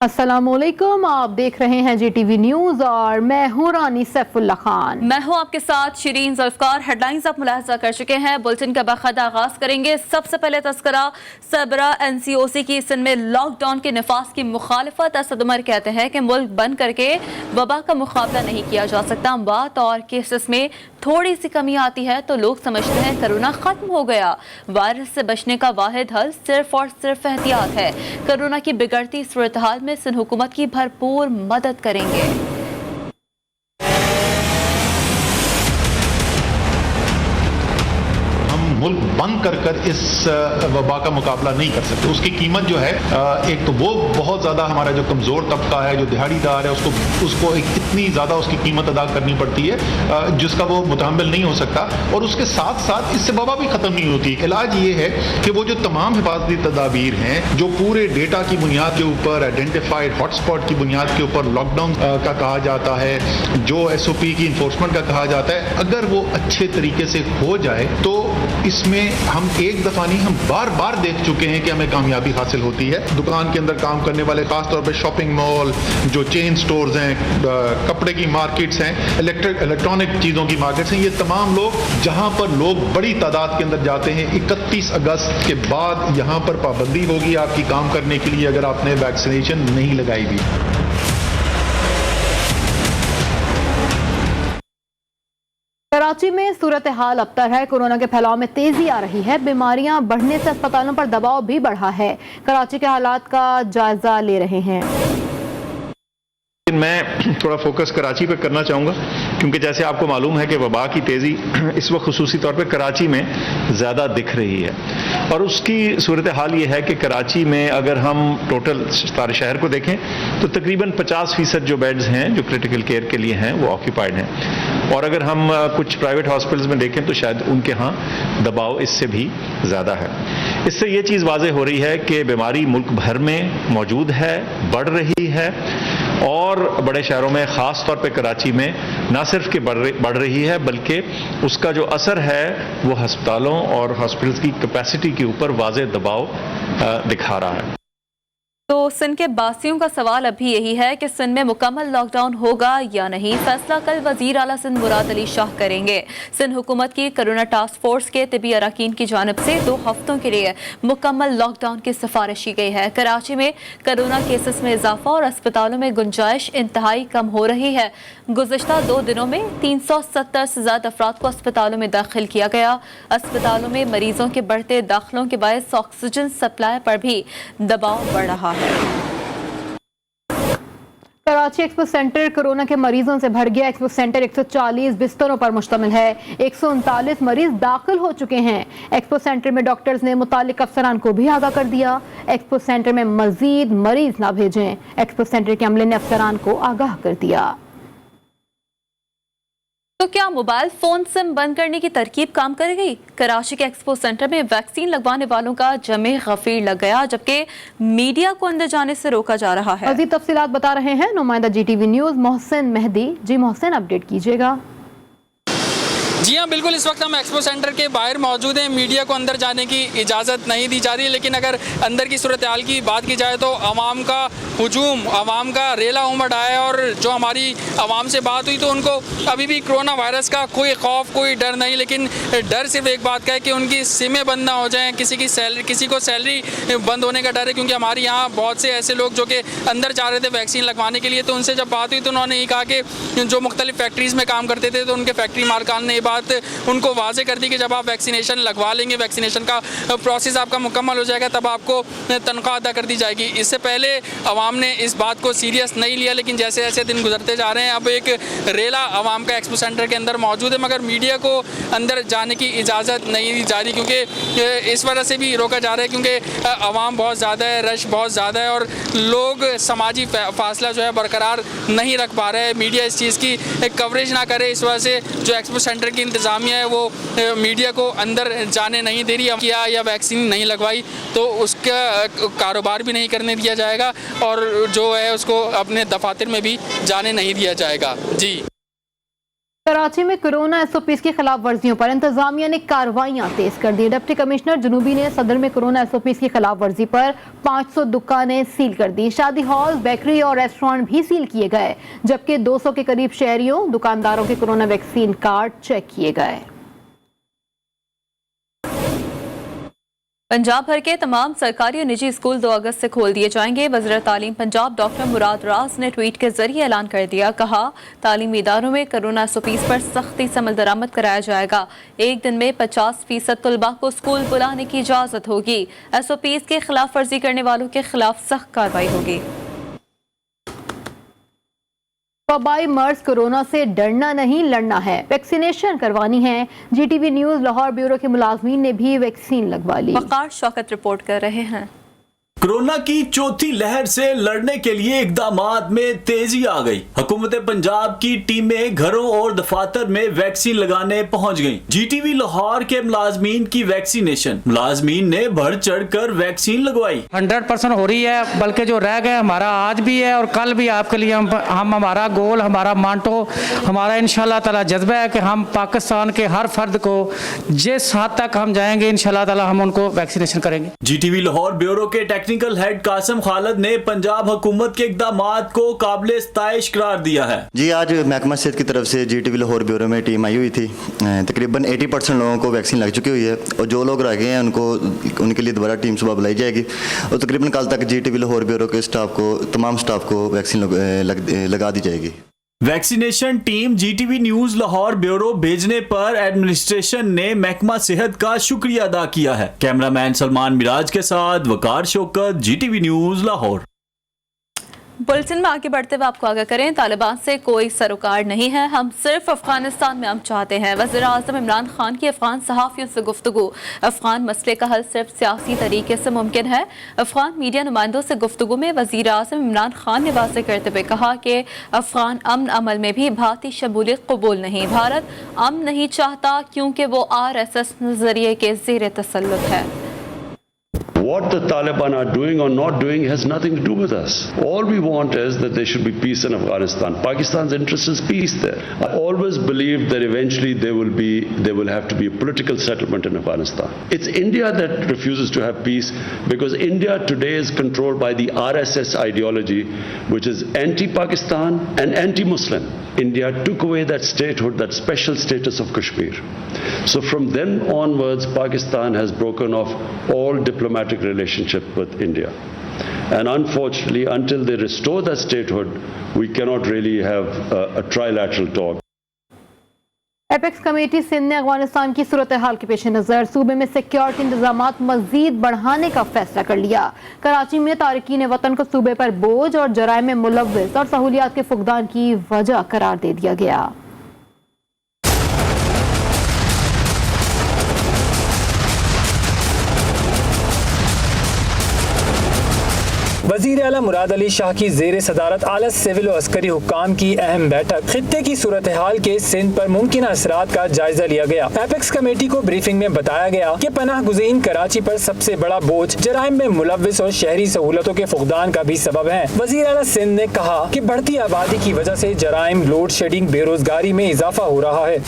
अस्सलामुअलैकुम, आप देख रहे हैं जीटीवी न्यूज और मैं हूं रानी सैफुल्ला खान। मैं हूं आपके साथ शिरीन ज़ुल्फ़कार। हेडलाइंस आप मुलाहजा कर चुके हैं। बुलेटिन का बाकायदा आगाज करेंगे। सबसे पहले तस्करा सरबरा NCOC की सिंध में लॉकडाउन के नफाज की मुखालफत। असद उमर कहते हैं कि मुल्क बंद करके वबा का मुकाबला नहीं किया जा सकता। बात और केसेस में थोड़ी सी कमी आती है तो लोग समझते हैं कोरोना खत्म हो गया। वायरस से बचने का वाहिद हल सिर्फ और सिर्फ एहतियात है। कोरोना की बिगड़ती सूरत हाल में सिंध हुकूमत की भरपूर मदद करेंगे। मुल्क बंद कर इस वबा का मुकाबला नहीं कर सकते। उसकी कीमत जो है, एक तो वो बहुत ज़्यादा हमारा जो कमज़ोर तबका है, जो दिहाड़ीदार है, उसको एक इतनी ज़्यादा उसकी कीमत अदा करनी पड़ती है जिसका वो मुतहम्मिल नहीं हो सकता। और उसके साथ साथ इससे वबा भी ख़त्म नहीं होती। इलाज ये है कि वो जो तमाम हिफाजती तदाबीर हैं, जो पूरे डेटा की बुनियाद के ऊपर, आइडेंटिफाइड हॉटस्पॉट की बुनियाद के ऊपर लॉकडाउन का कहा जाता है, जो SOP की इन्फोर्समेंट का कहा जाता है, अगर वो अच्छे तरीके से हो जाए तो इसमें हम एक दफा नहीं, हम बार बार देख चुके हैं कि हमें कामयाबी हासिल होती है। दुकान के अंदर काम करने वाले, खासतौर पे शॉपिंग मॉल, जो चेन स्टोर्स हैं, कपड़े की मार्केट्स हैं, इलेक्ट्रॉनिक चीज़ों की मार्केट्स हैं, ये तमाम लोग जहां पर लोग बड़ी तादाद के अंदर जाते हैं, 31 अगस्त के बाद यहां पर पाबंदी होगी आपकी काम करने के लिए अगर आपने वैक्सीनेशन नहीं लगाई हुई। कराची में सूरत हाल अबतर है। कोरोना के फैलाव में तेजी आ रही है। बीमारियां बढ़ने से अस्पतालों पर दबाव भी बढ़ा है। कराची के हालात का जायजा ले रहे हैं। मैं थोड़ा फोकस कराची पे करना चाहूँगा क्योंकि जैसे आपको मालूम है कि वबा की तेज़ी इस वक्त खुसूसी तौर पे कराची में ज़्यादा दिख रही है। और उसकी सूरत हाल ये है कि कराची में अगर हम टोटल सारे शहर को देखें तो तकरीबन 50% जो बेड्स हैं जो क्रिटिकल केयर के लिए हैं वो ऑक्यूपाइड हैं। और अगर हम कुछ प्राइवेट हॉस्पिटल्स में देखें तो शायद उनके यहाँ दबाव इससे भी ज़्यादा है। इससे ये चीज़ वाज़ेह हो रही है कि बीमारी मुल्क भर में मौजूद है, बढ़ रही है और बड़े शहरों में ख़ास तौर पे कराची में ना सिर्फ कि बढ़ रही है बल्कि उसका जो असर है वो अस्पतालों और हॉस्पिटल्स की कैपेसिटी के ऊपर वाज़ेह दबाव दिखा रहा है। तो सिंध के बासियों का सवाल अभी यही है कि सिंध में मुकम्मल लॉकडाउन होगा या नहीं। फैसला कल वजीर आला सिंध मुराद अली शाह करेंगे। सिंध हुकूमत की कोरोना टास्क फोर्स के तिबी अरकान की जानिब से 2 हफ्तों के लिए मुकम्मल लॉकडाउन की सिफारिश की गई है। कराची में कोरोना केसेस में इजाफा और अस्पतालों में गुंजाइश इंतहाई कम हो रही है। गुज़िश्ता 2 दिनों में 370 से ज़्यादा अफराद को अस्पतालों में दाखिल किया गया। अस्पतालों में मरीजों के बढ़ते दाखिलों के बायस ऑक्सीजन सप्लाई पर भी दबाव बढ़ रहा है। कराची एक्सपो सेंटर कोरोना के मरीजों से भर गया। एक्सपो सेंटर 140 बिस्तरों पर मुश्तमिल है। 139 मरीज दाखिल हो चुके हैं। एक्सपो सेंटर में डॉक्टर्स ने मुतालिक अफसरान को भी आगाह कर दिया एक्सपो सेंटर में मजीद मरीज ना भेजें। एक्सपो सेंटर के अमले ने अफसरान को आगाह कर दिया। तो क्या मोबाइल फोन सिम बंद करने की तरकीब काम करेगी? कराची के एक्सपो सेंटर में वैक्सीन लगवाने वालों का जमे गफीर लग गया जबकि मीडिया को अंदर जाने से रोका जा रहा है। मज़ीद तफसीलात बता रहे हैं नुमाइंदा GTV न्यूज मोहसिन मेहदी। जी मोहसिन, अपडेट कीजिएगा। जी हाँ, बिल्कुल। इस वक्त हम एक्सपो सेंटर के बाहर मौजूद हैं। मीडिया को अंदर जाने की इजाज़त नहीं दी जा रही है, लेकिन अगर अंदर की सूरत हाल की बात की जाए तो आवाम का हुजूम, आवाम का रेला उमड़ आया है। और जो हमारी आवाम से बात हुई तो उनको अभी भी कोरोना वायरस का कोई खौफ, कोई डर नहीं, लेकिन डर सिर्फ एक बात का है कि उनकी सिमें बंद ना हो जाएँ, किसी को सैलरी बंद होने का डर है। क्योंकि हमारे यहाँ बहुत से ऐसे लोग जो कि अंदर जा रहे थे वैक्सीन लगवाने के लिए, तो उनसे जब बात हुई तो उन्होंने ये कहा कि जो मुख्तलिफ फैक्ट्रीज़ में काम करते थे तो उनके फैक्ट्री मालकान ने उनको वाज़े कर दी कि जब आप वैक्सीनेशन लगवा लेंगे, वैक्सीनेशन का प्रोसेस आपका मुकम्मल हो जाएगा, तब आपको तनख्वाह अदा कर दी जाएगी। इससे पहले आवाम ने इस बात को सीरियस नहीं लिया, लेकिन जैसे जैसे दिन गुजरते जा रहे हैं अब एक रेला आवाम का एक्सपो सेंटर के अंदर मौजूद है, मगर मीडिया को अंदर जाने की इजाज़त नहीं दी जा रही क्योंकि इस वजह से भी रोका जा रहा है क्योंकि आवाम बहुत ज़्यादा है, रश बहुत ज़्यादा है और लोग समाजी फासला जो है बरकरार नहीं रख पा रहे हैं। मीडिया इस चीज़ की कवरेज ना करे, इस वजह से जो एक्सपो सेंटर की इंतज़ामिया है वो मीडिया को अंदर जाने नहीं दे रही। किया या वैक्सीन नहीं लगवाई तो उसका कारोबार भी नहीं करने दिया जाएगा और जो है उसको अपने दफातर में भी जाने नहीं दिया जाएगा। जी। कराची में कोरोना एसओपीज की खिलाफ वर्जियों पर इंतजामिया ने कार्रवाइयां तेज कर दी। डिप्टी कमिश्नर जनूबी ने सदर में कोरोना एसओपीज की खिलाफ वर्जी पर 500 दुकानें सील कर दी। शादी हॉल, बेकरी और रेस्टोरेंट भी सील किए गए, जबकि 200 के करीब शहरियों, दुकानदारों के कोरोना वैक्सीन कार्ड चेक किए गए। पंजाब भर के तमाम सरकारी और निजी स्कूल 2 अगस्त से खोल दिए जाएंगे। वज़ीर तालीम पंजाब डॉक्टर मुराद राज ने ट्वीट के जरिए ऐलान कर दिया। कहा, तालीमी इदारों में कोरोना एसओपीज पर सख्ती से अमल दरामद कराया जाएगा। एक दिन में 50% तलबा को स्कूल बुलाने की इजाज़त होगी। एसओपीज के खिलाफ वर्जी करने वालों के खिलाफ सख्त कार्रवाई होगी। वबाई मर्ज कोरोना से डरना नहीं, लड़ना है, वैक्सीनेशन करवानी है। जीटीवी न्यूज लाहौर ब्यूरो के मुलाजमीन ने भी वैक्सीन लगवा ली। वकार शौकत रिपोर्ट कर रहे हैं। कोरोना की चौथी लहर से लड़ने के लिए इकदामात में तेजी आ गई। हुकूमत पंजाब की टीमें घरों और दफातर में वैक्सीन लगाने पहुंच गईं। जीटीवी लाहौर के मुलाजमीन की वैक्सीनेशन, मुलाजमीन ने बढ़ चढ़ कर वैक्सीन लगवाई। 100% हो रही है, बल्कि जो रह गए हमारा आज भी है और कल भी आपके लिए हम हमारा गोल, हमारा मांटो, हमारा इंशाल्लाह ताला जज्बा है कि हम पाकिस्तान के हर फर्द को जिस हद तक हम जाएंगे इंशाल्लाह ताला हम उनको वैक्सीनेशन करेंगे। जीटीवी लाहौर ब्यूरो के टेक्निकल हेड कासिम खालिद ने पंजाब हुकूमत के इक़दामात को काबिल इस्ताइश करार दिया है। जी, आज महकमा सेहत की तरफ से जीटीवी लाहौर ब्यूरो में टीम आई हुई थी। तकरीबन 80% लोगों को वैक्सीन लग चुकी हुई है और जो लोग रह गए हैं उनके लिए दोबारा टीम सुबह बुलाई जाएगी और तकरीबन कल तक जीटीवी लाहौर ब्यूरो के तमाम स्टाफ को वैक्सीन लगा दी जाएगी। Vaccination team Zee TV news Lahore bureau भेजने पर एडमिनिस्ट्रेशन ने महकमा सेहत का शुक्रिया अदा किया है। कैमरामैन सलमान मिराज के साथ वकार शौकत, जीटीवी न्यूज लाहौर। बुलेटिन में आगे बढ़ते हुए आपको आगाह करें, तालिबान से कोई सरोकार नहीं है, हम सिर्फ अफगानिस्तान में हम चाहते हैं। वज़ीर आज़म इमरान खान की अफगान सहाफ़ियों से गुफ्तगू। अफगान मसले का हल सिर्फ सियासी तरीके से मुमकिन है। अफगान मीडिया नुमाइंदों से गुफ्तगू में वज़ीर आज़म इमरान खान ने वाज़ेह करते हुए कहा कि अफगान अमन अमल में भी भारतीय शमूलियत कबूल नहीं। भारत अमन नहीं चाहता क्योंकि वो RSS नज़रिए के ज़ेर तसल्लुत है। What the Taliban are doing or not doing has nothing to do with us. All we want is that there should be peace in Afghanistan. Pakistan's interest is peace there. I always believed that eventually there will have to be a political settlement in Afghanistan. It's India that refuses to have peace because India today is controlled by the RSS ideology, which is anti-Pakistan and anti-Muslim. India took away that statehood, that special status of Kashmir. So from then onwards, Pakistan has broken off all diplomatic relationship with India. And unfortunately, until they restore that statehood, we cannot really have a trilateral talk. Apex committee Sindh ने अफगानिस्तान की सूरत हाल के पेश नज़र सूबे में security इंतजामात मजीद बढ़ाने का फैसला कर लिया। कराची में तारकीन वतन को सूबे पर बोझ और जराइम में मुलव्विस और सहूलियात के फुकदान की वजह करार दे दिया गया। वज़ीर आला मुराद अली शाह की ज़ेर सदारत आला सिविल और अस्करी हुक्काम की अहम बैठक। खित्ते की सूरत हाल के सिंध पर मुमकिन असरात का जायजा लिया गया। एपेक्स कमेटी को ब्रीफिंग में बताया गया कि पनाह गुज़ीन कराची पर सबसे बड़ा बोझ जराइम में मुलव्विस और शहरी सहूलतों के फुकदान का भी सबब है। वज़ीर आला सिंध ने कहा कि बढ़ती आबादी की वजह से जराइम, लोड शेडिंग, बेरोजगारी में इजाफा हो रहा है।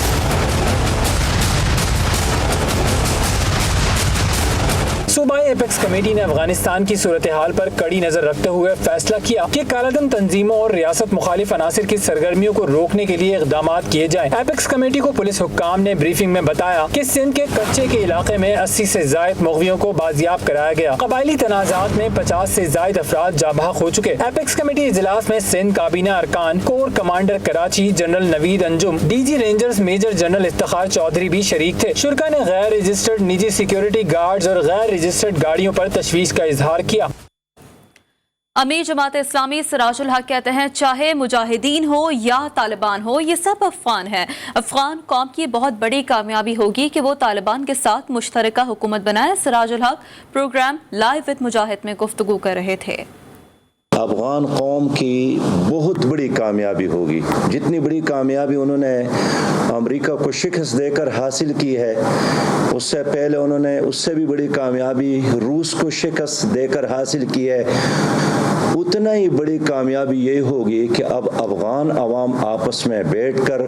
सूबाई एपेक्स कमेटी ने अफगानिस्तान की सूरत हाल पर कड़ी नजर रखते हुए फैसला किया कि कालाधन तंजीमों और रियासत मुखालिफ अनासिर की सरगर्मियों को रोकने के लिए इक़दाम किए जाएं। एपेक्स कमेटी को पुलिस हुक्काम ने ब्रीफिंग में बताया कि सिंध के कच्चे के इलाके में 80 से जायद मुग़वियों को बाजियाब कराया गया। कबायली तनाज़ात में 50 से जायद अफराद जाबाक हो चुके। एपेक्स कमेटी इजलास में सिंध काबीना अरकान, corps commander Karachi general Naveed Anjum, DG rangers major general Iftikhar Chaudhry भी शरीक थे। शुरा ने गैर रजिस्टर्ड निजी सिक्योरिटी गार्ड्स और गैर रजिस्टर्ड गाड़ियों पर तशवीश का इजहार किया। अमीर जमात इस्लामी सिराजुल हक कहते हैं, चाहे मुजाहिदीन हो या तालिबान हो, ये सब अफगान है। अफगान कौम की बहुत बड़ी कामयाबी होगी कि वो तालिबान के साथ मुश्तरका हुकूमत बनाए। सिराजुल हक प्रोग्राम लाइव विद मुजाहिद में गुफ्तगू कर रहे थे। अफगान कौम की बहुत बड़ी कामयाबी होगी। जितनी बड़ी कामयाबी उन्होंने अमेरिका को शिकस्त देकर हासिल की है, उससे पहले उन्होंने उससे भी बड़ी कामयाबी रूस को शिकस्त देकर हासिल की है। उतना ही बड़ी कामयाबी ये होगी कि अब अफगान अवाम आपस में बैठकर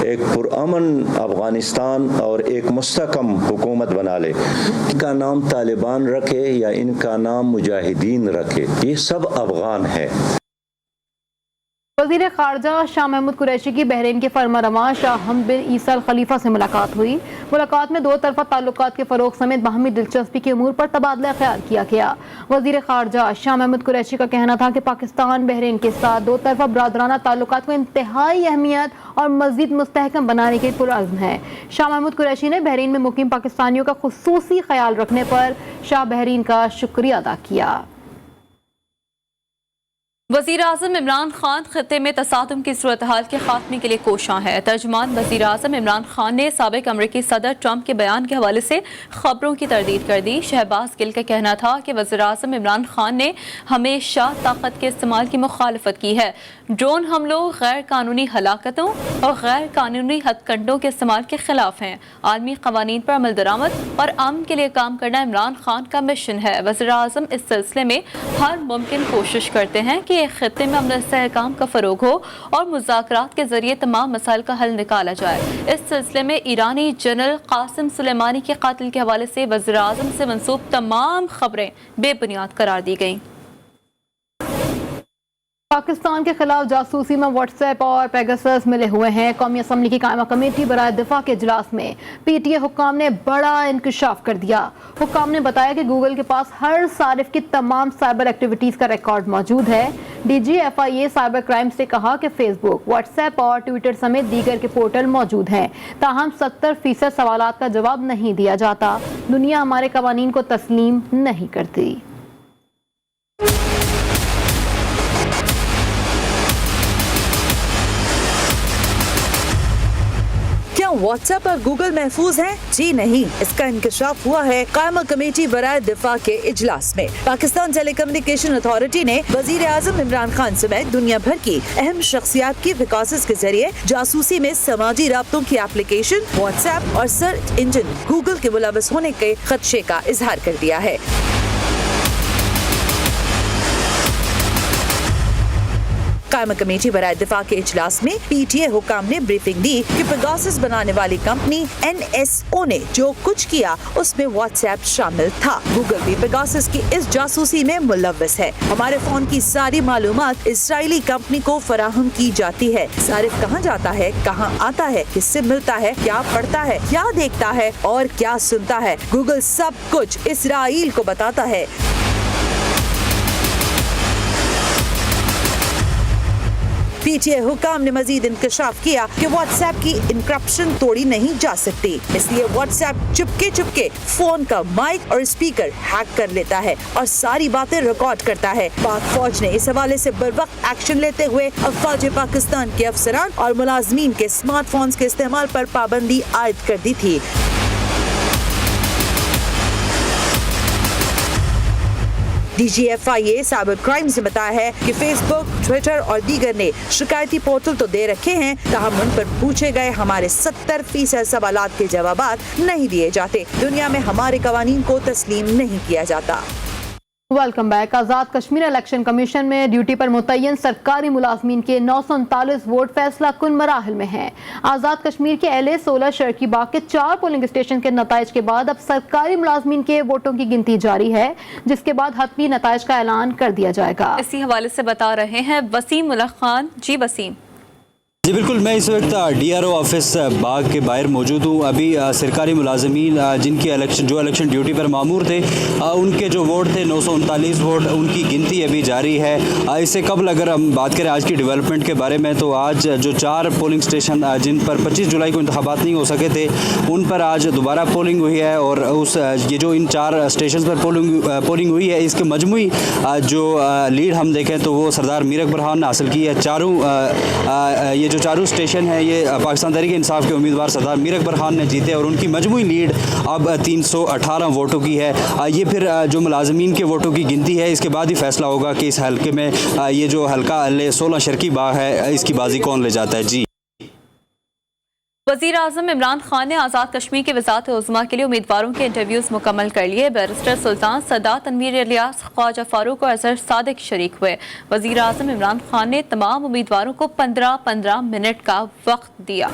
एक पुरअमन अफगानिस्तान और एक मुस्तहकम हुकूमत बना ले। इनका नाम तालिबान रखे या इनका नाम मुजाहिदीन रखे, ये सब अफगान है। वज़ीर ख़ारजा शाह महमूद कुरैशी की बहरीन के फरमारवा शाह हमद बिन ईसा अल खलीफा से मुलाकात हुई। मुलाकात में दो तरफ़ा ताल्लुकात के फ़रोग़ समेत बाहमी दिलचस्पी के अमूर पर तबादला ख्याल किया गया। वज़ीर ख़ारजा शाह महमूद कुरैशी का कहना था कि पाकिस्तान बहरीन के साथ दो तरफ़ा बरादराना ताल्लुकात को इंतहाई अहमियत और मज़ीद मुस्तहकम बनाने के पुरअज़्म है। शाह महमूद कुरैशी ने बहरीन में मुकीम पाकिस्तानियों का खुसूसी ख्याल रखने पर शाह बहरीन का शुक्रिया अदा किया। वज़ीर आज़म इमरान खान खत्ते में तसादुम की सूरत हाल के खात्मे के लिए कोशां है। तर्जुमान वज़ीर आज़म इमरान खान ने साबिक़ अमरीकी सदर ट्रंप के बयान के हवाले से खबरों की तरदीद कर दी। शहबाज गिल का कहना था कि वज़ीर आज़म इमरान खान ने हमेशा ताकत के इस्तेमाल की मुखालफत की है। ड्रोन हमलों, गैर कानूनी हलाकतों और गैर कानूनी हथकंडों के इस्तेमाल के खिलाफ हैं। आलमी क़वानीन पर अमल दरामद और अमन के लिए काम करना इमरान खान का मिशन है। वज़ीर आज़म इस सिलसिले में हर मुमकिन कोशिश करते हैं कि खित्ते में अमन इस्तेहकाम का फ़रोग हो और मुज़ाकरात के ज़रिए तमाम मसाइल का हल निकाला जाए। इस सिलसिले में ईरानी जनरल कासिम सुलेमानी के कातिल के हवाले से वज़ीर आज़म से मंसूब तमाम खबरें बेबुनियाद करार दी गईं। पाकिस्तान के खिलाफ जासूसी में व्हाट्सएप और पेगासस मिले हुए हैं। कौमी असम्बली की कायमा कमेटी बराए दिफा के इजलास में PTA हुक्काम ने बड़ा इंकशाफ कर दिया। हुक्काम ने बताया कि गूगल के पास हर सारिफ की तमाम साइबर एक्टिविटीज़ का रिकॉर्ड मौजूद है। DG FIA साइबर क्राइम से कहा कि फेसबुक, व्हाट्सएप और ट्विटर समेत दीगर के पोर्टल मौजूद हैं, ताहम 70% सवालात का जवाब नहीं दिया जाता। दुनिया हमारे कवानीन को तस्लीम नहीं करती। क्या व्हाट्सएप और गूगल महफूज हैं? जी नहीं। इसका इंकशाफ हुआ है कायमा कमेटी बराए दिफा के इजलास में। पाकिस्तान टेलीकम्युनिकेशन अथॉरिटी ने वजीर आजम इमरान खान समेत दुनिया भर की अहम शख्सियात की विकास के जरिए जासूसी में समाजी राब्तों की एप्लीकेशन व्हाट्सएप और सर्च इंजन गूगल के मुलव्वस होने के खदशे का इजहार कर दिया है। कायमा कमेटी बराए दिफा के इजलास में PTA हुकाम ने ब्रीफिंग दी कि पेगासस बनाने वाली कंपनी NSO ने जो कुछ किया उसमें व्हाट्सएप शामिल था। गूगल भी पेगासस की इस जासूसी में मुलव्वस है। हमारे फोन की सारी मालूमात इजरायली कंपनी को फराहम की जाती है। सारिफ कहाँ जाता है, कहाँ आता है, किससे मिलता है, क्या पढ़ता है, क्या देखता है और क्या सुनता है, गूगल सब कुछ इजराइल को बताता है। PTA हुकाम ने मजीद इंकशाफ किया कि व्हाट्सएप की इंक्रिप्शन तोड़ी नहीं जा सकती, इसलिए व्हाट्सएप चुपके फोन का माइक और स्पीकर हैक कर लेता है और सारी बातें रिकॉर्ड करता है। पाक फौज ने इस हवाले से बरवक्त एक्शन लेते हुए अफवाज पाकिस्तान के अफसरान और मुलाजमीन के स्मार्टफोन्स के इस्तेमाल पर पाबंदी आयद कर दी थी। DG FIA साइबर क्राइम से बताया है कि फेसबुक, ट्विटर और दीगर ने शिकायती पोर्टल तो दे रखे हैं, ताहम उन पर पूछे गए हमारे 70% सवालात के जवाबात नहीं दिए जाते। दुनिया में हमारे कवानीन को तस्लीम नहीं किया जाता। Welcome back. Azad Kashmir election commission में ड्यूटी पर मुतय्यन सरकारी मुलाजमीन के 939 वोट फैसला कुन मराहिल में हैं। आज़ाद कश्मीर के LA 16 शर्की बाग के 4 पोलिंग स्टेशन के नताइज के बाद अब सरकारी मुलाजमीन के वोटों की गिनती जारी है, जिसके बाद हतमी नताइज का ऐलान कर दिया जाएगा। इसी हवाले से बता रहे हैं वसीम उल्लाह खान। जी वसीम। जी बिल्कुल, मैं इस वक्त DRO ऑफिस बाग के बाहर मौजूद हूँ। अभी सरकारी मुलाजमीन जिनकी इलेक्शन ड्यूटी पर मामूर थे, उनके जो वोट थे 939 वोट, उनकी गिनती अभी जारी है। इससे कबल अगर हम बात करें आज की डेवलपमेंट के बारे में, तो आज जो 4 पोलिंग स्टेशन जिन पर 25 जुलाई को इंतखाबात नहीं हो सके थे, उन पर आज दोबारा पोलिंग हुई है। और ये जो इन 4 स्टेशन पर पोलिंग हुई है, इसके मजमूई जो लीड हम देखें तो वो सरदार मीर अकबर खान ने हासिल की है। ये जो चारों स्टेशन है ये पाकिस्तान तहरीक इंसाफ के उम्मीदवार सरदार मीर अकबर खान ने जीते और उनकी मजमूई लीड अब 318 वोटों की है। ये फिर जो मुलाजमीन के वोटों की गिनती है, इसके बाद ही फैसला होगा कि इस हल्के में ये जो हल्का 16 शर्की बाग है, इसकी बाजी कौन ले जाता है। जी वज़ीर आज़म इमरान खान ने आज़ाद कश्मीर की वज़ारत उज़्मा के लिए उम्मीदवारों के इंटरव्यूज़ मुकम्मल कर लिए। बैरिस्टर सुल्तान, सरदार तनवीर इलियास, ख्वाजा फारूक और अजहर सादिक शरीक हुए। वज़ीर आज़म इमरान खान ने तमाम उम्मीदवारों को 15-15 मिनट का वक्त दिया।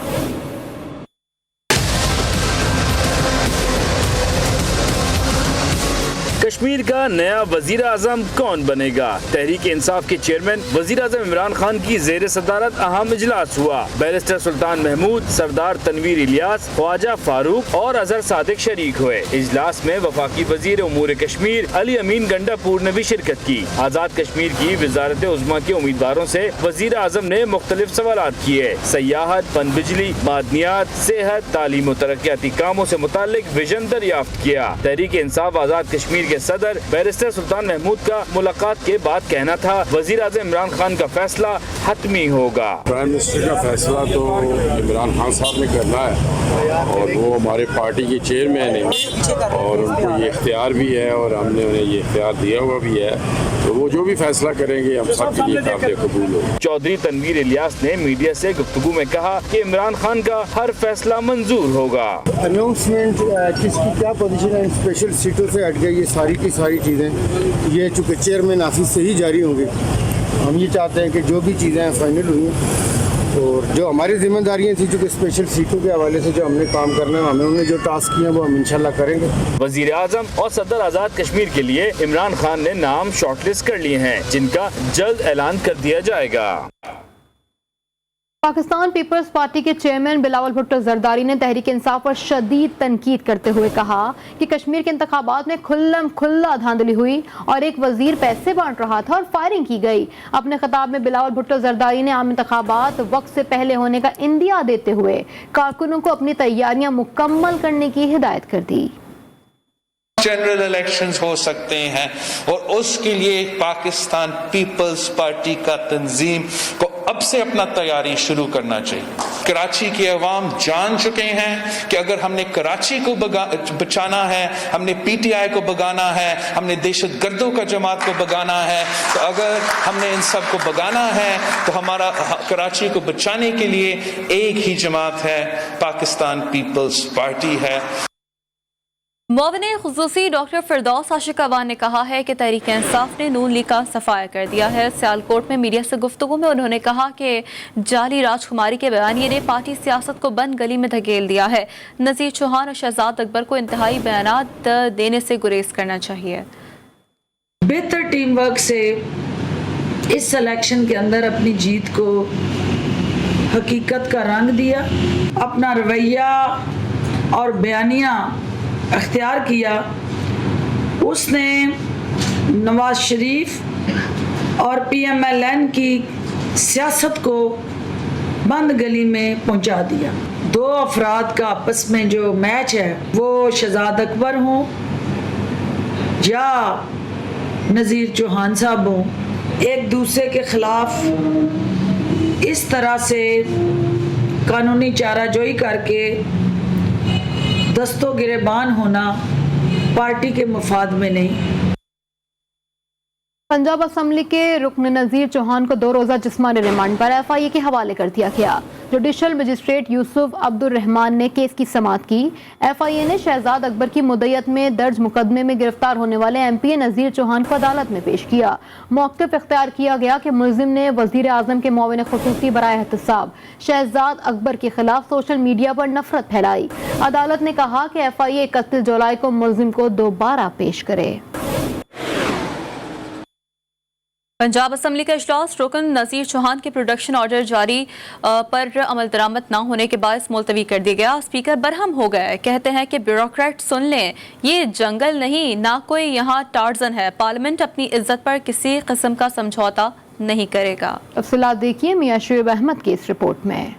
कश्मीर का नया वजीर आजम कौन बनेगा? तहरीक इंसाफ के चेयरमैन वजीर आजम इमरान खान की जेर सदारत अहम इजलास हुआ। बैरिस्टर सुल्तान महमूद, सरदार तनवीर इलियास, ख्वाजा फारूक और अजहर सादिक शरीक हुए। इजलास में वफाकी वजीर उमूर कश्मीर अली अमीन गंडापुर ने भी शिरकत की। आज़ाद कश्मीर की वजारत उज़्मा के उम्मीदवारों से वजीर आजम ने मुख्तलिफ सवालात किए। सयाहत, पनबिजली, मादनियात, सेहत, तालीम और तरक्याती कामों से मुतालिक विजन दरियाफ्त किया। तहरीक इंसाफ आज़ाद कश्मीर के सदर बैरिस्टर सुल्तान महमूद का मुलाकात के बाद कहना था, वजीर आज़म इमरान खान का फैसला हतमी होगा। प्राइम मिनिस्टर का फैसला तो इमरान खान साहब ने करना है और वो हमारे पार्टी के चेयरमैन हैं और उनको ये इख्तियार भी है और हमने उन्हें ये इख्तियार दिया हुआ भी है, तो वो जो भी फैसला करेंगे हम सब के लिए काबिल कबूल हो। चौधरी तनवीर इलियास ने मीडिया से गुफ्तगू में कहा कि इमरान खान का हर फैसला मंजूर होगा। अनाउंसमेंट किसकी क्या पोजीशन है, स्पेशल सीटों से हट गई, ये सारी की सारी चीज़ें ये चूँकि चेयरमैन ऑफिस से ही जारी होंगी। हम ये चाहते हैं कि जो भी चीज़ें फाइनल हुई हैं और जो हमारी जिम्मेदारियां थी, चूँकि स्पेशल सीटों के हवाले से जो हमने काम करना है, हमें उन्हें जो टास्क किए हैं वो हम इंशाल्लाह करेंगे। वजीर आजम और सदर आज़ाद कश्मीर के लिए इमरान खान ने नाम शॉर्टलिस्ट कर लिए हैं, जिनका जल्द ऐलान कर दिया जाएगा। पाकिस्तान पीपल्स पार्टी के चेयरमैन बिलावल भुट्टो जरदारी ने तहरीक इंसाफ पर शदीद तनकीद करते हुए कहा कि कश्मीर के इंतखाबात में खुल्लम खुल्ला धांधली हुई और एक वजीर पैसे बांट रहा था और फायरिंग की गई। अपने खिताब में बिलावल भुट्टो जरदारी ने आम इंतखाबात वक्त से पहले होने का इंदिया देते हुए कारकुनों को अपनी तैयारियां मुकम्मल करने की हिदायत कर दी। जनरल इलेक्शंस हो सकते हैं और उसके लिए पाकिस्तान पीपल्स पार्टी का तंजीम को अब से अपना तैयारी शुरू करना चाहिए। कराची के अवाम जान चुके हैं कि अगर हमने कराची को बचाना है, हमने पीटीआई को भगाना है, हमने दहशतगर्दों का जमात को भगाना है, तो अगर हमने इन सब को भगाना है तो हमारा कराची को बचाने के लिए एक ही जमात है, पाकिस्तान पीपल्स पार्टी है। मुआविन खुसूसी डॉक्टर फिरदौस आशिक अवान ने कहा है कि तहरीक इंसाफ ने नून लीग का सफाया कर दिया है। सियालकोट में मीडिया से गुफ्तगू में उन्होंने कहा कि जाली राजकुमारी के बयानिए ने पार्टी सियासत को बंद गली में धकेल दिया है। नज़ीर चौहान और शहजाद अकबर को इंतहाई बयानात देने से गुरेज करना चाहिए। बेहतर टीम वर्क से इस इलेक्शन के अंदर अपनी जीत को हकीकत का रंग दिया, अपना रवैया और बयानिया अख्तियार किया। उसने नवाज शरीफ और PMLN की सियासत को बंद गली में पहुंचा दिया। दो अफराद का आपस में जो मैच है वो शहजाद अकबर हों या नज़ीर चौहान साहब हों, एक दूसरे के खिलाफ इस तरह से कानूनी चाराजोई करके दस्तों गिरेबान होना पार्टी के मफाद में नहीं। पंजाब असम्बली के रुकन नज़ीर चौहान को 2 रोज़ा जिस्मानी रिमांड पर FIA के हवाले कर दिया गया। जुडिशल मजिस्ट्रेट यूसुफ अब्दुल रहमान ने केस की समाअत की। FIA ने शहजाद अकबर की मुद्दत में दर्ज मुकदमे में गिरफ्तार होने वाले MPA नज़ीर चौहान को अदालत में पेश किया। मौक़िफ़ इख्तियार किया गया कि मुल्ज़िम ने वज़ीर आज़म के मुआविन ख़ुसूसी बराए एहतसाब शहजाद अकबर के खिलाफ सोशल मीडिया पर नफरत फैलाई। अदालत ने कहा कि FIA 31 जुलाई को मुल्ज़िम को दोबारा पेश करे। पंजाब असम्बली का इजलास रुकन नज़ीर चौहान के प्रोडक्शन ऑर्डर जारी पर अमल दरामद न होने के बायस मुलतवी कर दिया गया। स्पीकर बरहम हो गए, कहते हैं कि ब्यूरोक्रेट सुन लें, ये जंगल नहीं, ना कोई यहाँ टार्जन है। पार्लियामेंट अपनी इज्जत पर किसी किस्म का समझौता नहीं करेगा। तफसीलात देखिए मियां शुएब अहमद की इस रिपोर्ट में।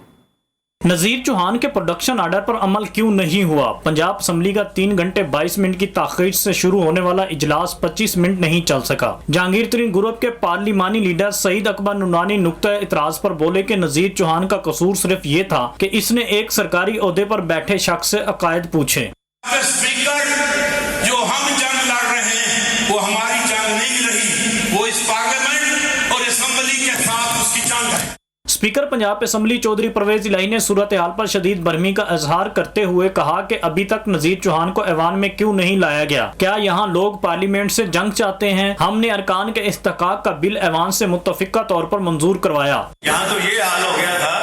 नज़ीर चौहान के प्रोडक्शन आर्डर पर अमल क्यों नहीं हुआ? पंजाब असम्बली का 3 घंटे 22 मिनट की ताख़ीर से शुरू होने वाला इजलास 25 मिनट नहीं चल सका। जहांगीर तरीन ग्रुप के पार्लिमानी लीडर सईद अकबर नूरानी नुक्ता इतराज पर बोले कि नज़ीर चौहान का कसूर सिर्फ ये था कि इसने एक सरकारी ओहदे पर बैठे शख्स से अकायद पूछे। स्पीकर, जो हम जंग लड़ रहे हैं वो हमारी जंग नहीं रही, वो इस पार्लियामेंट और असम्बली के साथ उसकी जंग है। स्पीकर पंजाब असम्बली चौधरी परवेज इलाही ने सूरत हाल पर शदीद बरहमी का इजहार करते हुए कहा कि अभी तक नज़ीर चौहान को ऐवान में क्यों नहीं लाया गया? क्या यहाँ लोग पार्लियामेंट से जंग चाहते हैं? हमने अरकान के इस्तेकाक का बिल ऐवान से मुत्तफिका तौर पर मंजूर करवाया। यहाँ तो ये हाल हो गया था,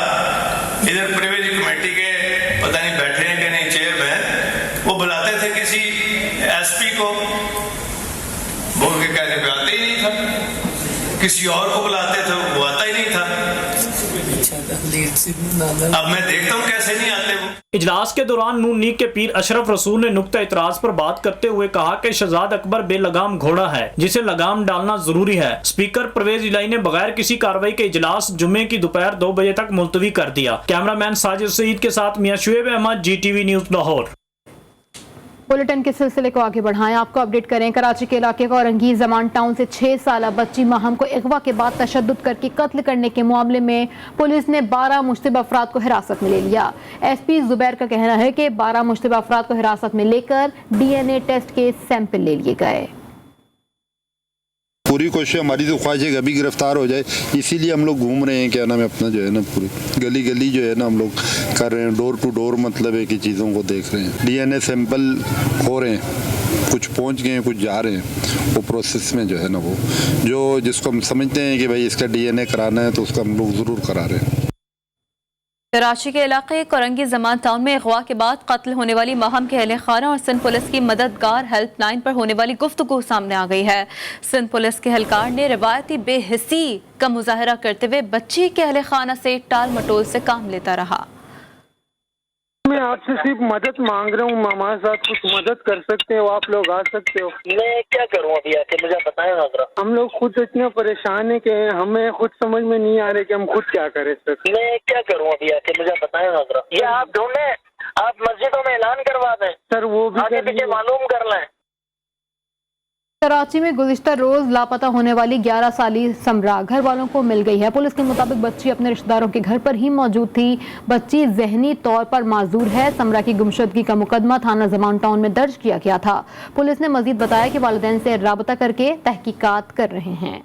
इधर प्रिविलेज कमेटी के पता नहीं बैठे हैं कि नहीं चेयरमैन, वो बुलाते थे किसी एसपी को, वो उनके कहने पे आते ही नहीं था, किसी और को बुलाते थे वो आता ही नहीं था। अब मैं देखता हूँ कैसे नहीं आते वो। इजलास के दौरान नून लीग के पीर अशरफ रसूल ने नुक्ता इतराज पर बात करते हुए कहा कि शहजाद अकबर बेलगाम घोड़ा है जिसे लगाम डालना जरूरी है। स्पीकर परवेज इलाही ने बगैर किसी कार्रवाई के इजलास जुम्मे की दोपहर 2 बजे तक मुलतवी कर दिया। कैमरामैन साजिद सईद के साथ Mian Shoaib Ahmed, GTV news Lahore. Bulletin के सिलसिले को आगे बढ़ाएं, आपको अपडेट करें। कराची के इलाके का औरंगी जमान टाउन से 6 साला बच्ची माहम को अगवा के बाद तशद्दुद करके कत्ल करने के मामले में पुलिस ने 12 मुश्तबा अफराद को हिरासत में ले लिया। SP जुबैर का कहना है कि 12 मुश्तबा अफराद को हिरासत में लेकर DNA टेस्ट के सैंपल ले लिए गए। पूरी कोशिश हमारी तो ख्वाहिश है कि अभी गिरफ्तार हो जाए, इसीलिए हम लोग घूम रहे हैं, क्या नाम है अपना जो है ना पूरी गली गली जो है ना हम लोग कर रहे हैं, डोर टू डोर मतलब है कि चीज़ों को देख रहे हैं। DNA सैंपल हो रहे हैं, कुछ पहुंच गए हैं, कुछ जा रहे हैं, वो प्रोसेस में जो है ना वो जो जिसको हम समझते हैं कि भाई इसका DNA कराना है तो उसका हम लोग ज़रूर करा रहे हैं। कराची के इलाके कोरंगी जमान टाउन में अगवा के बाद कत्ल होने वाली माहम के अहले खाना और सिंध पुलिस की मददगार हेल्पलाइन पर होने वाली गुफ्तगू सामने आ गई है। सिंध पुलिस के एहलकार ने रिवायती बेहिसी का मुजाहरा करते हुए बच्ची के अहले खाना से टाल मटोल से काम लेता रहा। मैं आपसे सिर्फ मदद मांग रहा हूँ, हमारे साथ कुछ मदद कर सकते हो, आप लोग आ सकते हो। मैं क्या करूँ अभी आके, मुझे बताएं जरा। हम लोग खुद इतने परेशान है कि हमें खुद समझ में नहीं आ रहा कि हम खुद क्या करें सर। मैं क्या करूँ अभी आके, मुझे बताएं जरा। ये आप ढूंढे, आप मस्जिदों में ऐलान करवा दें सर, वो भी आगे पीछे मालूम कर लें। कराची में गुज़िश्ता रोज लापता होने वाली 11 साली समरा घर वालों को मिल गई है। पुलिस के मुताबिक बच्ची अपने रिश्तेदारों के घर पर ही मौजूद थी। बच्ची जहनी तौर पर माजूर है। समरा की गुमशुदगी का मुकदमा थाना जमान टाउन में दर्ज किया गया था। पुलिस ने मजीद बताया कि वालिदैन से राबता करके तहकीकात कर रहे हैं।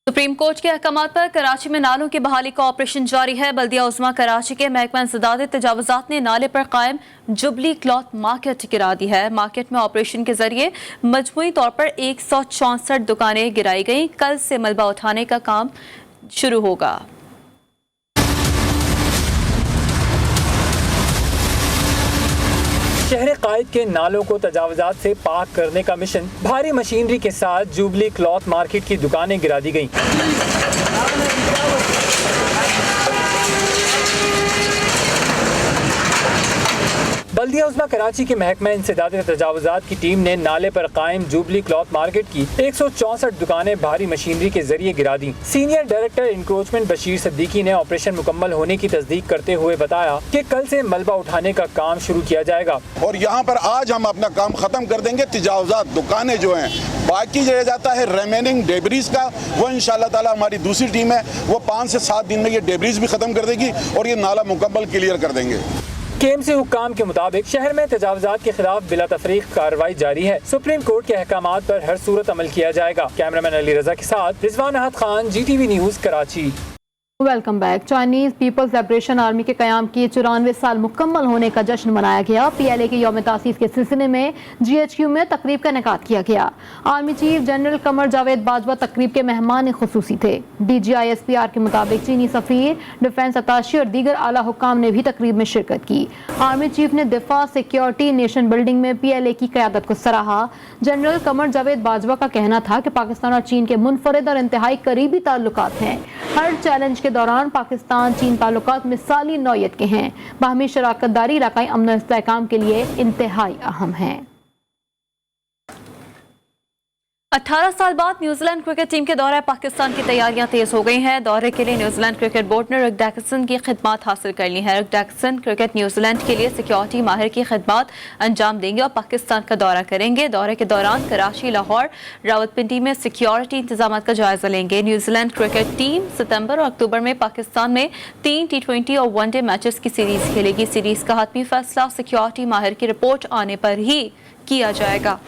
सुप्रीम कोर्ट के अहकामात पर कराची में नालों की बहाली का ऑपरेशन जारी है। बल्दिया उज़्मा कराची के महकमा इंसदाद तजावुज़ात ने नाले पर कायम जुबली क्लॉथ मार्केट गिरा दी है। मार्केट में ऑपरेशन के जरिए मजमूई तौर पर 164 दुकानें गिराई गई। कल से मलबा उठाने का काम शुरू होगा। शहर कायद के नालों को तजावुज़ात से पाक करने का मिशन, भारी मशीनरी के साथ जुबली क्लॉथ मार्केट की दुकानें गिरा दी गईं। बल्दिया उज़्मा कराची के महकमा इंसदाद तजावुज़ात की टीम ने नाले पर कायम जुबली क्लॉथ मार्केट की 164 दुकानें भारी मशीनरी के जरिए गिरा दी। Senior director encroachment Bashir Siddiqui ने ऑपरेशन मुकम्मल होने की तस्दीक करते हुए बताया कि कल से मलबा उठाने का काम शुरू किया जाएगा और यहाँ पर आज हम अपना काम खत्म कर देंगे। तजावुज़ात दुकानें जो हैं, बाकी रह जाता है रेमेनिंग डेब्रीज का, वो इंशाल्लाह ताला हमारी दूसरी टीम है, वो 5 से 7 दिन में ये डेब्रीज भी खत्म कर देगी और ये नाला मुकम्मल क्लियर कर देंगे। KMC हुक्काम के मुताबिक शहर में तजावुज़ात के खिलाफ बिला तफरीक कार्रवाई जारी है। सुप्रीम कोर्ट के अहकामात पर हर सूरत अमल किया जाएगा। कैमरामैन अली रजा के साथ Rizwan Ahad Khan, GTV news Karachi. Welcome back. Chinese People's Liberation Army के कयाम के 94 साल मुकम्मल होने का जश्न मनाया गया। PLA के यौम तासीस के सिलसिले में GHQ में तकरीब का इनेकाद किया गया। Army chief general Qamar Javed Bajwa तकरीब के मेहमान खुसूसी थे। DGI SPR के मुताबिक चीनी सफीर, डिफेंस अताशी और दीगर आला हुक्काम ने भी तकरीब में शिरकत की। आर्मी चीफ ने दिफा, सिक्योरिटी, नेशन बिल्डिंग में PLA की क़यादत को सराहा। जनरल कमर जावेद बाजवा का कहना था कि पाकिस्तान और चीन के मुनफरिद और इंतहाई करीबी ताल्लुकात हैं। हर चैलेंज के दौरान पाकिस्तान चीन ताल्लुकात मिसाली नौयत के हैं। बाहमी शराकत दारी इलाकाई अमन और इस्तेहकाम के लिए इंतहाई अहम है। 18 साल बाद न्यूजीलैंड क्रिकेट टीम के दौरे पाकिस्तान की तैयारियां तेज हो गई हैं। दौरे के लिए न्यूजीलैंड क्रिकेट बोर्ड ने रिक डैकसन की खिदमात हासिल कर ली है। रिक डैकसन क्रिकेट न्यूजीलैंड के लिए सिक्योरिटी माहिर की खिदमात अंजाम देंगे और पाकिस्तान का दौरा करेंगे। दौरे के दौरान कराची, लाहौर, रावलपिंडी में सिक्योरिटी इंतजाम का जायजा लेंगे। न्यूजीलैंड क्रिकेट टीम सितंबर और अक्टूबर में पाकिस्तान में 3 T20 और वनडे मैचेस की सीरीज खेलेगी। सीरीज का हतमी फैसला सिक्योरिटी माहिर की रिपोर्ट आने पर ही किया जाएगा।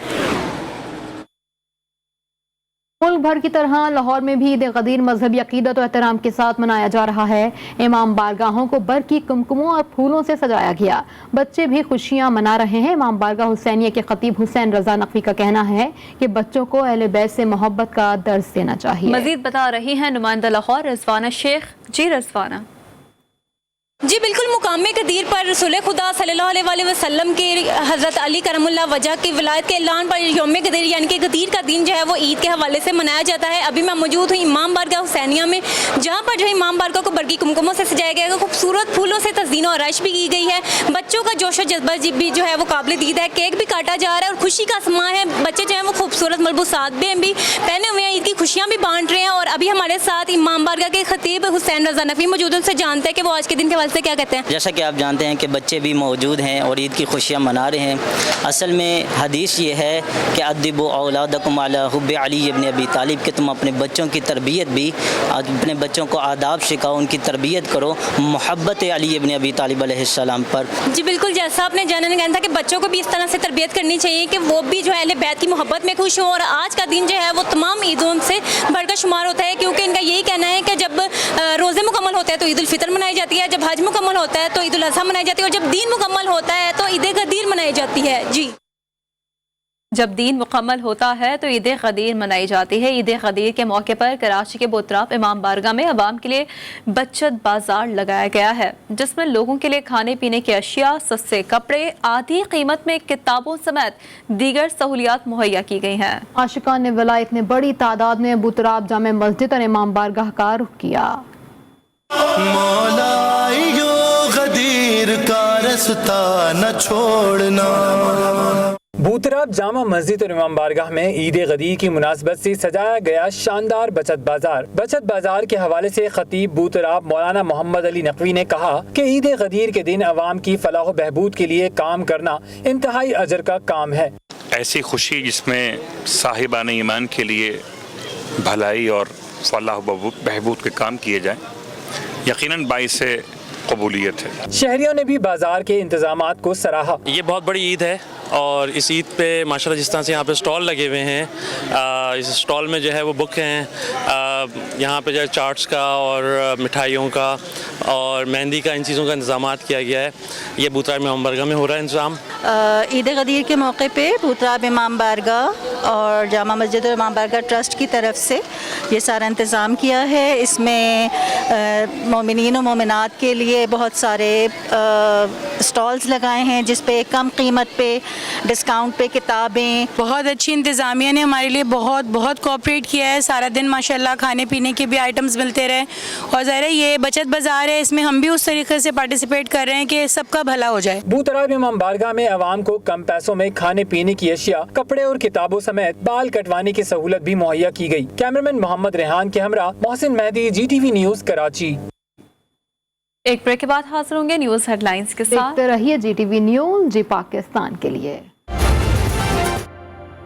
मुल्क भर की तरह लाहौर में भी ईद गदीर मजहबी अकीदत और एहतराम के साथ मनाया जा रहा है। इमाम बारगाहों को बरकी कुमकुमों और फूलों से सजाया गया। बच्चे भी खुशियां मना रहे हैं। इमाम बारगाह हुसैनिया के खतीब हुसैन रजा नकवी का कहना है कि बच्चों को अहले बैत से मोहब्बत का दर्स देना चाहिए। मजीद बता रही हैं नुमाइंदा लाहौर रिजवाना शेख। जी रिजवाना। जी बिल्कुल, मुकाम कदीर पर रसूल खुदा सल्लल्लाहु अलैहि वसल्लम के हज़रत अली करमुल्लाह वजह की विलायत के ऐलान पर यौम कदीर यानी कि गदीर का दिन जो है वो ईद के हवाले से मनाया जाता है। अभी मैं मौजूद हूँ इमाम बारगाह हुसैनिया में, जहाँ पर जो इमाम बारगाह को बरकी कुमकुमों से सजाया गया है, खूबसूरत फूलों से तज़ीन और आराइश भी की गई है। बच्चों का जोश और जज्बा भी जो है वो काबिल दीद है। केक भी काटा जा रहा है और खुशी का समा है। बच्चे जो है वो खूबसूरत मलबूसात भी पहने हुए हैं, ईद की खुशियाँ भी बांट रहे हैं। और अभी हमारे साथ इमाम बारगाह के खतीब हुसैन रजा नकवी मौजूद, उनसे जानते हैं कि वो आज के दिन के हवाले से क्या कहते हैं। जैसा कि आप जानते हैं कि बच्चे भी मौजूद हैं और ईद की खुशियाँ मना रहे हैं। असल में हदीस ये है कि अद्दिबु औलादकुम अला हुब्बि अली इब्न अबी तालिब, कि तुम अपने बच्चों की तरबियत भी, अपने बच्चों को आदाब सिखाओ, उनकी तरबियत करो मोहब्बत अली इब्न अबी तालिब अलैहिस्सलाम पर। जी बिल्कुल, जैसा आपने जाना कहना था कि बच्चों को भी इस तरह से तरबियत करनी चाहिए कि वो भी जो है अहले बैत की मोहब्बत में खुश हों। और आज का दिन जो है वो तमाम ईदों से बढ़कर शुमार होता है, क्योंकि इनका यही कहना है कि जब रोज़े मुकम्मल होते हैं तो ईद उल फितर मनाई जाती है, जब हज मुकम्मल होता है तो ईद उल अज़हा मनाई जाती है, और जब दीन मुकम्मल होता है तो ईद गदीर मनाई जाती है। जी, जब दीन मुकम्मल होता है तो ईद गदीर मनाई जाती है। ईद गदीर के मौके पर कराची के बोतराफ इमाम बारगाह में अवाम के लिए बचत बाजार लगाया गया है, जिसमें लोगों के लिए खाने पीने की अशिया, सस्ते कपड़े, आधी कीमत में किताबों समेत दीगर सहूलियात मुहैया की गई हैं। आशिकान वलायत ने बड़ी तादाद में बोतराफ जामे मस्जिद और इमाम बारगाह का रुख किया। गदीर का रास्ता न छोड़ना। बूतराब जामा मस्जिद और इमाम बारगाह में ईद गदीर की मुनासबत से सजाया गया शानदार बचत बाजार। बचत बाजार के हवाले से खतीब बूतराब मौलाना मोहम्मद अली नकवी ने कहा कि ईद गदीर के दिन अवाम की फलाह व बहबूद के लिए काम करना इंतहाई अजर का काम है। ऐसी खुशी जिसमें साहिबान ईमान के लिए भलाई और फलाह बहबूद के काम किए जाएं, यकीनन बाइस कबूलियत है। शहरियों ने भी बाजार के इंतजामात को सराहा। ये बहुत बड़ी ईद है और इस ईद पे माशाल्लाह जिस तरह से यहाँ पे स्टॉल लगे हुए हैं, इस स्टॉल में जो है वो बुक हैं, यहाँ पे जो है चाट्स का और मिठाइयों का और मेहंदी का, इन चीज़ों का इंतजाम किया गया है। ये बूतराब इमाम बारगाह में हो रहा है इंतजाम। ईद गदीर के मौके पे बूतराब इमाम बारगाह और जामा मस्जिद और इमाम बारगाह ट्रस्ट की तरफ से ये सारा इंतज़ाम किया है। इसमें मोमिनीन और मोमिनात के लिए बहुत सारे स्टॉल्स लगाए हैं, जिस पे कम कीमत पे, डिस्काउंट पे किताबें। बहुत अच्छी इंतज़ामिया ने हमारे लिए बहुत कोऑपरेट किया है। सारा दिन माशाल्लाह खाने पीने के भी आइटम्स मिलते रहे, और ज़ाहिर है ये बचत बाज़ार है, इसमें हम भी उस तरीके से पार्टिसिपेट कर रहे हैं कि सबका भला हो जाए। बूतराब इमाम बारगाह में अवाम को कम पैसों में खाने पीने की अशिया, कपड़े और किताबों समेत बाल कटवाने की सहूलत भी मुहैया की गई। कैमरामैन मोहम्मद रेहान के हमरा मोहसिन मेहदी, GTV न्यूज़ कराची। एक ब्रेक के बाद हाजिर होंगे न्यूज़ हेडलाइंस के साथ। देखते रहिए GTV न्यूज़, जी पाकिस्तान के लिए।